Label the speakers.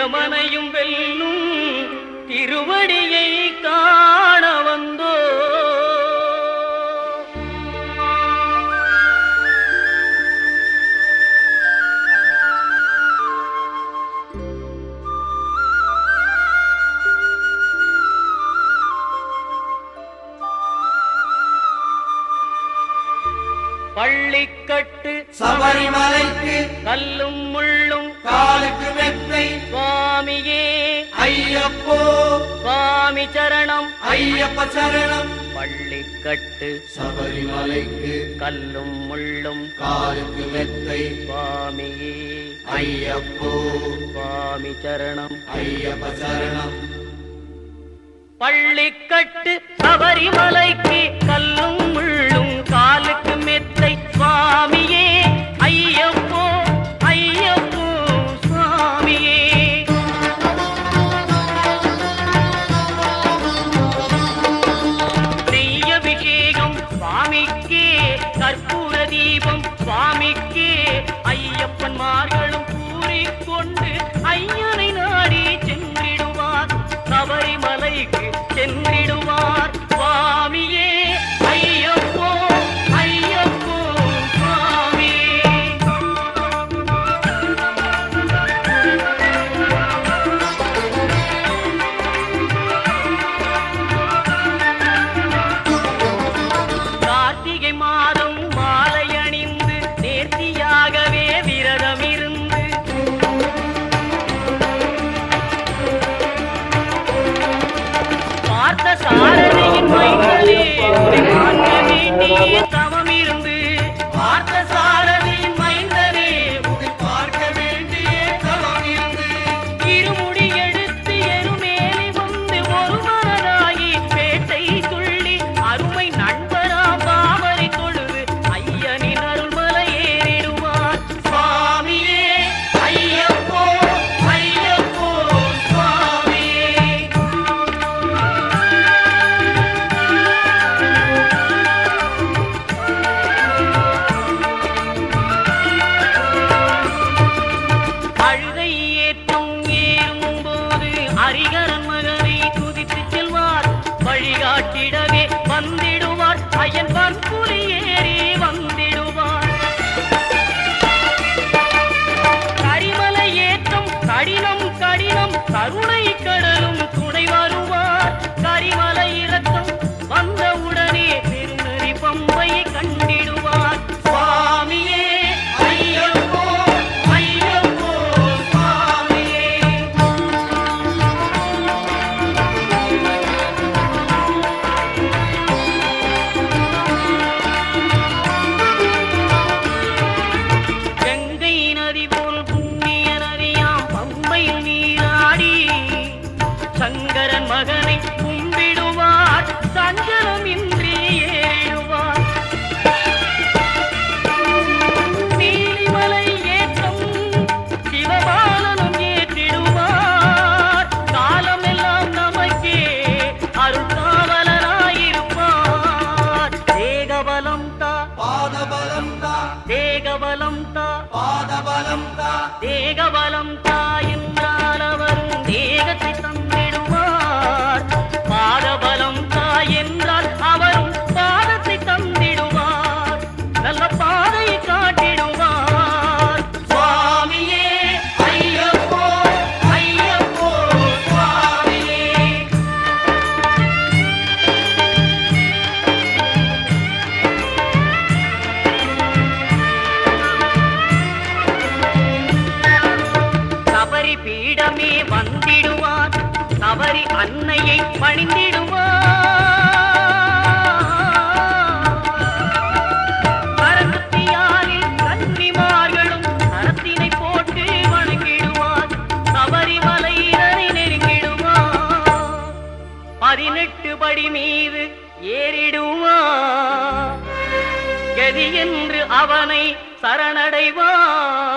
Speaker 1: யமனையும் வெல்லும் திருவடியை காண வந்தோ. பள்ளிக்கட்டு
Speaker 2: சபரிமலைக்கு
Speaker 1: கல்லும் முள்ளும்
Speaker 2: காலுக்கு மெத்தை
Speaker 1: சுவாமியே
Speaker 2: ஐயப்போ
Speaker 1: சுவாமி சரணம்
Speaker 2: ஐயப்ப சரணம்.
Speaker 1: பள்ளிக்கட்டு
Speaker 2: சபரிமலைக்கு
Speaker 1: கல்லும் முள்ளும்
Speaker 2: காலுக்கு மெத்தை
Speaker 1: சுவாமியே
Speaker 2: ஐயப்போ
Speaker 1: சுவாமி சரணம்
Speaker 2: ஐயப்ப சரணம்.
Speaker 1: பள்ளிக்கட்டு சபரிமலைக்கு கல்லும் முள்ளும் காலுக்கு மெத்தை சுவாமியே ஐயப்போ ஐயப்போ சுவாமியே. நெய்யபிஷேகம் சுவாமிக்கே கற்பூர தீபம் சுவாமிக்கே ஐயப்பன்மார்களும் கூறிக்கொண்டு ஐயனை நாடி சென்றிடுவார் சபரிமலைக்கு சென்றிடுவார் சுவாமியே ஐயப்போ ஐயப்போ சுவாமியே. கார்த்திகை மாதம் மாலை அணிந்து நேர்த்தியாகவே விரதம் இருந்து பார்த்த சாரதியின் மைந்தரே உன்னை பார்க்க வேண்டிய தவம் இருந்து பார்த்த சாரதியின் மைந்தரே
Speaker 2: உன்னை பார்க்க வேண்டிய தவம் இருந்து
Speaker 1: இருமுடி எடுத்து எருமேலி வந்து ஒரு மனதாகி பேட்டை துள்ளி அருமை நண்பராம் பாவரை தொழுது ஐயனின் அருள்மலை ஏறிடுவார் சுவாமியே ஐயப்போ ஐயப்போ சுவாமியே. அழுகை ஏற்றம் ஏறும்போது ஹரிகரன் மகனை துதித்து செல்வார் வழிகாட்டிடவே வந்திடுவார் ஐயன் பன்புலி ஏறி வந்திடுவார். கரிமலை ஏற்றம் கடினம் கடினம் கருணை கடலும் துணை வருவார். கரிமலை இறக்கம் வந்தவுடனே பெருநெறி பம்பை கண்டிடுவார் சுவாமியே ஐயப்போ ஐயப்போ சுவாமியே. கங்கை நதி போல் புண்ணிய நதியாம் பம்பையில் நீராடி சங்கரன் மகனை கும்பிடுவார் சஞ்சலமின்றி ஏறிடுவார். நீலிமலை ஏற்றம் சிவபாலனும் ஏற்றிடுவார். காலமெல்லாம் நமக்கே அருள்காவலராயிருப்பார். தேகபலம் தா
Speaker 2: பாதபலம் தா
Speaker 1: தேகபலம் தா
Speaker 2: பாதபலம் தா
Speaker 1: தேகபலம் தா என்றால் அவரும் தேகத்தை தந்திடுவார். பாதபலம் தா என்றால் அவரும் பாதத்தை தந்திடுவார். நல்ல பாதையை காட்டிடுவார் சுவாமியே ஐயப்போ ஐயப்போ சுவாமியே. சபரி பீடமே வந்திடுவார் சபரி அன்னையை பணிந்திடுவார். கரத்தியாலில் கன்னிமார்களும் கரத்தினை போட்டு வணங்கிடுவார். சபரிமலையினரை நெருங்கிடுவார். 18 படி மீது ஏறிடுவார். கதி என்று அவனை சரணடைவார்.